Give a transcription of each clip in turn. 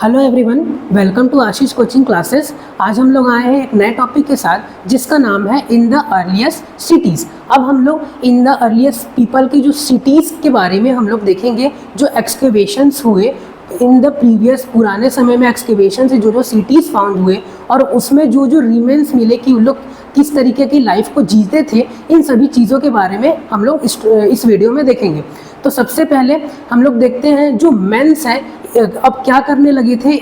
Hello everyone, welcome to Ashish coaching classes. आज हम लोग आए हैं एक नए टॉपिक के साथ जिसका नाम है इन द अर्लीस्ट सिटीज़। अब हम लोग इन द अर्लीस्ट पीपल की जो सिटीज़ के बारे में हम लोग देखेंगे, जो एक्सकेवेशंस हुए इन द प्रीवियस पुराने समय में एक्सकेवेशन से जो सिटीज़ फाउंड हुए और उसमें जो रिमेन्स मिले कि उन लोग किस तरीके की लाइफ को जीते थे, इन सभी चीज़ों के बारे में हम लोग इस वीडियो में देखेंगे। तो सबसे पहले हम लोग देखते हैं जो मेंस है अब क्या करने लगे थे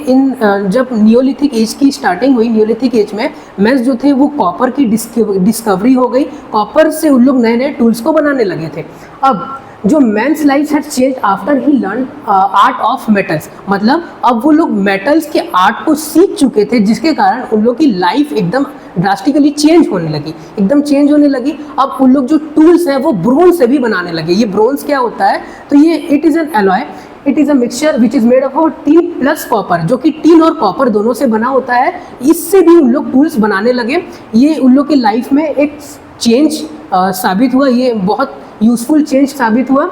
जब नियोलिथिक एज की स्टार्टिंग हुई। नियोलिथिक एज में मेंस जो थे वो कॉपर की डिस्कवरी हो गई। कॉपर से उन लोग नए नए टूल्स को बनाने लगे थे। अब जो men's life had change after he learn art of metals, मतलब अब वो लोग मेटल्स के आर्ट को सीख चुके थे, जिसके कारण उन लोग की लाइफ एकदम ड्रास्टिकली चेंज होने लगी, एकदम चेंज होने लगी। अब उन लोग जो टूल्स हैं वो ब्रोंज से भी बनाने लगे। ये ब्रोंज क्या होता है? तो ये it is an alloy, it is a mixture which is made of tin plus copper, जो कि टीन और कॉपर दोनों से बना होता है। इससे भी उन लोग टूल्स बनाने लगे। ये उन लोग की लाइफ में एक चेंज साबित हुआ, ये बहुत यूजफुल चेंज साबित हुआ।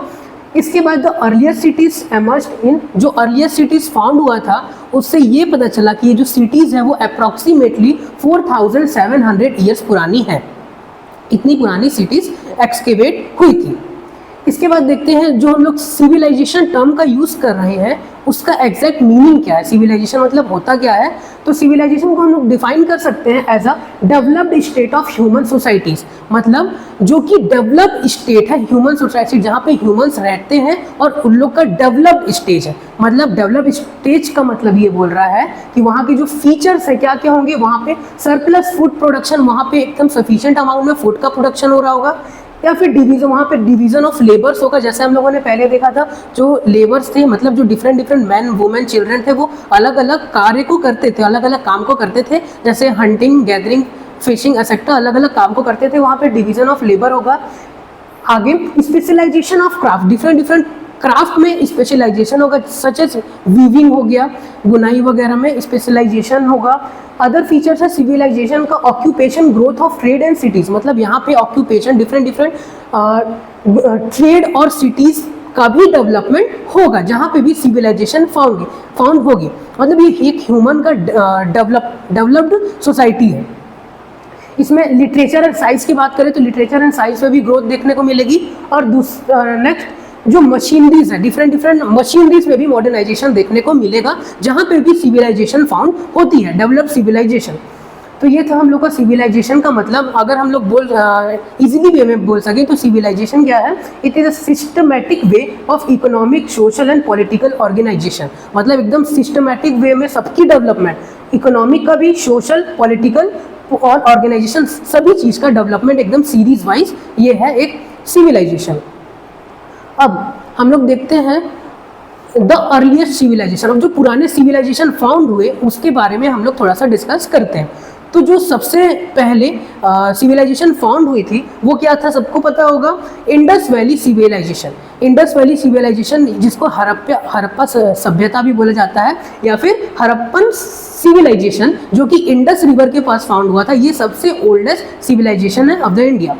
इसके बाद द अर्लिएस्ट सिटीज़ एमर्ज्ड इन, जो अर्लिएस्ट सिटीज़ फाउंड हुआ था उससे ये पता चला कि ये जो सिटीज़ है वो अप्रॉक्सीमेटली 4700 ईयर्स पुरानी है। इतनी पुरानी सिटीज़ एक्सकेवेट हुई थी। इसके बाद देखते हैं जो हम लोग सिविलाइजेशन टर्म का यूज़ कर रहे हैं उसका एग्जैक्ट मीनिंग क्या है। सिविलाइजेशन मतलब होता क्या है? तो सिविलाइजेशन को हम लोग डिफाइन कर सकते हैं as a developed state of human societies, मतलब जो कि डेवलप्ड स्टेट है ह्यूमन सोसाइटी, जहाँ पे ह्यूमंस रहते हैं और उन लोग का डेवलप्ड स्टेज है। मतलब डेवलप्ड स्टेज का मतलब ये बोल रहा है कि वहाँ के जो फीचर्स है क्या क्या होंगे। वहाँ पे सरप्लस फूड प्रोडक्शन, वहाँ पे एकदम सफिशिएंट अमाउंट में फूड का प्रोडक्शन हो रहा होगा, या फिर डिवीजन, वहाँ पे डिवीजन ऑफ लेबर्स होगा। जैसे हम लोगों ने पहले देखा था, जो लेबर्स थे मतलब जो डिफरेंट मैन वुमेन चिल्ड्रन थे वो अलग अलग कार्य को करते थे, अलग अलग काम को करते थे, जैसे हंटिंग, गैदरिंग, फिशिंग एक्सेट्रा अलग अलग काम को करते थे। वहाँ पे डिवीजन ऑफ लेबर होगा। आगे specialisation of craft, different craft में स्पेशलाइजेशन होगा, सच एज वीविंग हो गया, बुनाई वगैरह में स्पेशलाइजेशन होगा। अदर फीचर्स है सिविलाइजेशन का occupation, growth of trade and cities, मतलब यहाँ पे ऑक्यूपेशन डिफरेंट ट्रेड और सिटीज़ का भी डेवलपमेंट होगा, जहाँ पे भी सिविलाइजेशन फाउंड होगी। मतलब ये एक ह्यूमन का डेवलप्ड सोसाइटी है। इसमें लिटरेचर एंड साइंस की बात करें तो लिटरेचर एंड साइंस में भी ग्रोथ देखने को मिलेगी। और नेक्स्ट जो मशीनरीज है, डिफरेंट मशीनरीज में भी मॉडर्नाइजेशन देखने को मिलेगा, जहाँ पे भी सिविलाइजेशन फाउंड होती है, डेवलप सिविलाइजेशन। तो ये था हम लोग का सिविलाइजेशन का मतलब। अगर हम लोग इजीली वे में बोल सकें तो सिविलाइजेशन क्या है? It is a systematic way of economic, social and political organisation, मतलब एकदम सिस्टमैटिक वे में सबकी डेवलपमेंट, इकोनॉमिक का भी, सोशल, पॉलिटिकल और ऑर्गेनाइजेशन, सभी चीज़ का डेवलपमेंट एकदम सीरीज वाइज ये है एक सिविलाइजेशन। अब हम लोग देखते हैं द अर्लीस्ट सिविलाइजेशन। अब जो पुराने सिविलाइजेशन फाउंड हुए उसके बारे में हम लोग थोड़ा सा डिस्कस करते हैं। तो जो सबसे पहले सिविलाइजेशन फाउंड हुई थी वो क्या था? सबको पता होगा, Indus valley civilisation. Indus valley civilisation, जिसको हड़प्पा सभ्यता भी बोला जाता है, या फिर हड़प्पन सिविलाइजेशन, जो कि इंडस रिवर के पास फाउंड हुआ था, ये सबसे ओल्डेस्ट सिविलाइजेशन है ऑफ द इंडिया।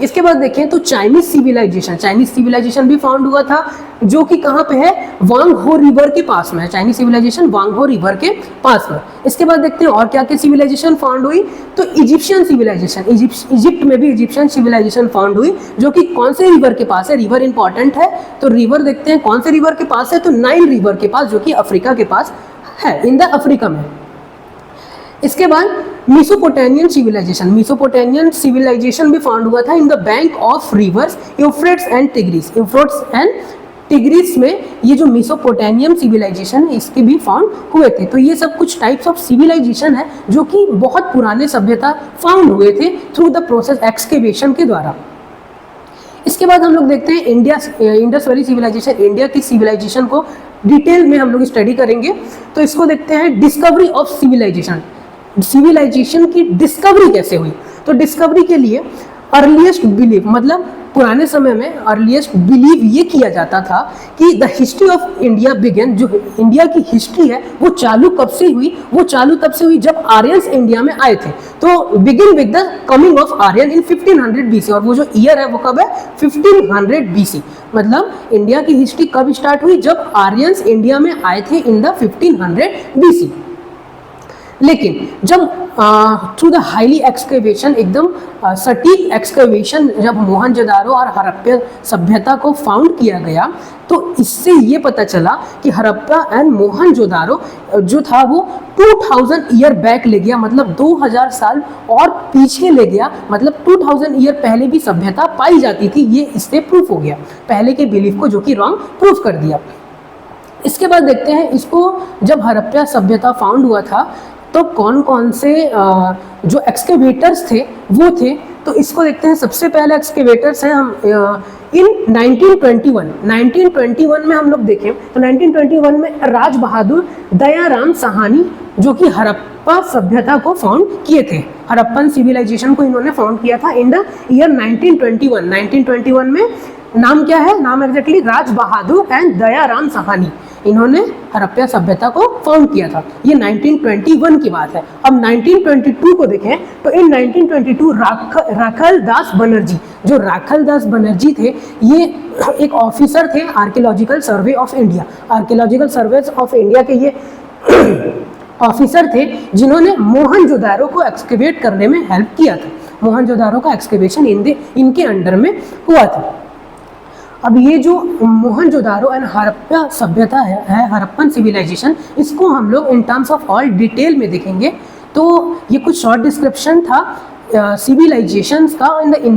इसके बाद देखें तो चाइनीज सिविलाइजेशन भी फाउंड हुआ था, जो कि कहाँ पे है? वांग हो रिवर के पास में है। चाइनीज सिविलाइजेशन वांग हो रिवर के पास में। इसके बाद देखते हैं और क्या क्या सिविलाइजेशन फाउंड हुई। तो इजिप्शियन सिविलाइजेशन, इजिप्ट में भी इजिप्शियन सिविलाइजेशन फाउंड हुई, जो कि कौन से रिवर के पास है? रिवर इंपॉर्टेंट है, तो रिवर देखते हैं कौन से रिवर के पास है। तो नाइल रिवर के पास, जो कि अफ्रीका के पास है, इन द अफ्रीका में। इसके बाद मेसोपोटामियन सिविलाइजेशन भी फाउंड हुआ था in the bank of reverse Euphrates and tigris में। ये जो मेसोपोटामियन सिविलाइजेशन है इसके भी फाउंड हुए थे। तो ये सब कुछ टाइप्स ऑफ सिविलाइजेशन है जो कि बहुत पुराने सभ्यता फाउंड हुए थे थ्रू द प्रोसेस एक्सकेवेशन के द्वारा। इसके बाद हम लोग देखते हैं इंडस वैली सिविलाइजेशन। इंडिया की सिविलाइजेशन को डिटेल में हम लोग स्टडी करेंगे। तो इसको देखते हैं डिस्कवरी ऑफ सिविलाइजेशन। सिविलाइजेशन की डिस्कवरी कैसे हुई? तो डिस्कवरी के लिए अर्लीस्ट बिलीफ, मतलब पुराने समय में अर्लीस्ट बिलीव ये किया जाता था कि the history of India began, जो इंडिया की हिस्ट्री है वो चालू कब से हुई? वो चालू तब से हुई जब आर्यंस इंडिया में आए थे। तो begin with the coming of Aryan in 1500 BC, और वो जो ईयर है वो कब है? 1500 BC। मतलब इंडिया की हिस्ट्री कब स्टार्ट हुई, जब आर्यंस इंडिया में आए थे इन द 1500 BC। लेकिन जब थ्रू द हाईली एक्सकेवेशन, एकदम सटीक एक्सकेवेशन, जब मोहनजोदारो और हड़प्पा सभ्यता को फाउंड किया गया, तो इससे ये पता चला कि हड़प्पा एंड मोहनजोदारो जो था वो 2000 ईयर बैक ले गया, मतलब 2000 साल और पीछे ले गया, मतलब 2000 ईयर पहले भी सभ्यता पाई जाती थी। ये इससे प्रूफ हो गया, पहले के बिलीफ को जो कि रॉन्ग प्रूफ कर दिया। इसके बाद देखते हैं इसको, जब हड़प्पा सभ्यता फाउंड हुआ था तो कौन कौन से जो एक्सकेवेटर्स थे वो थे, तो इसको देखते हैं। सबसे पहले एक्सकेवेटर्स हैं हम इन 1921 में हम लोग देखें तो 1921 में राज बहादुर दयाराम साहनी जो कि हड़प्पा सभ्यता को फाउंड किए थे, हड़प्पन सिविलाइजेशन को इन्होंने फाउंड किया था इन द ईयर 1921 में। नाम क्या है, नाम एग्जैक्टली राज बहादुर एंड दयाराम साहनी, इन्होंने हड़प्पा सभ्यता को फाउंड किया था। ये 1921 की बात है। अब 1922 को देखें तो इन 1922 राखल दास बनर्जी, जो राखल दास बनर्जी थे, ये एक ऑफिसर थे archaeological survey of India, archaeological survey of India के ये ऑफिसर थे जिन्होंने मोहनजोदारो को एक्सकेवेट करने में हेल्प किया था। मोहनजोदारो का एक्सकेवेशन इनके अंडर में हुआ था। अब ये जो मोहनजोदारो एंड हड़प्पा सभ्यता है हड़प्पन सिविलाइजेशन, इसको हम लोग in terms of all detail में देखेंगे। तो ये कुछ शॉर्ट डिस्क्रिप्शन था सिविलाइजेशंस का इन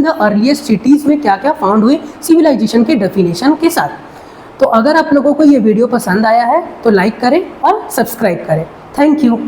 द अर्लीस्ट सिटीज़ में क्या क्या फाउंड हुए सिविलाइजेशन के डेफिनेशन के साथ। तो अगर आप लोगों को ये वीडियो पसंद आया है तो लाइक करें और सब्सक्राइब करें। Thank you.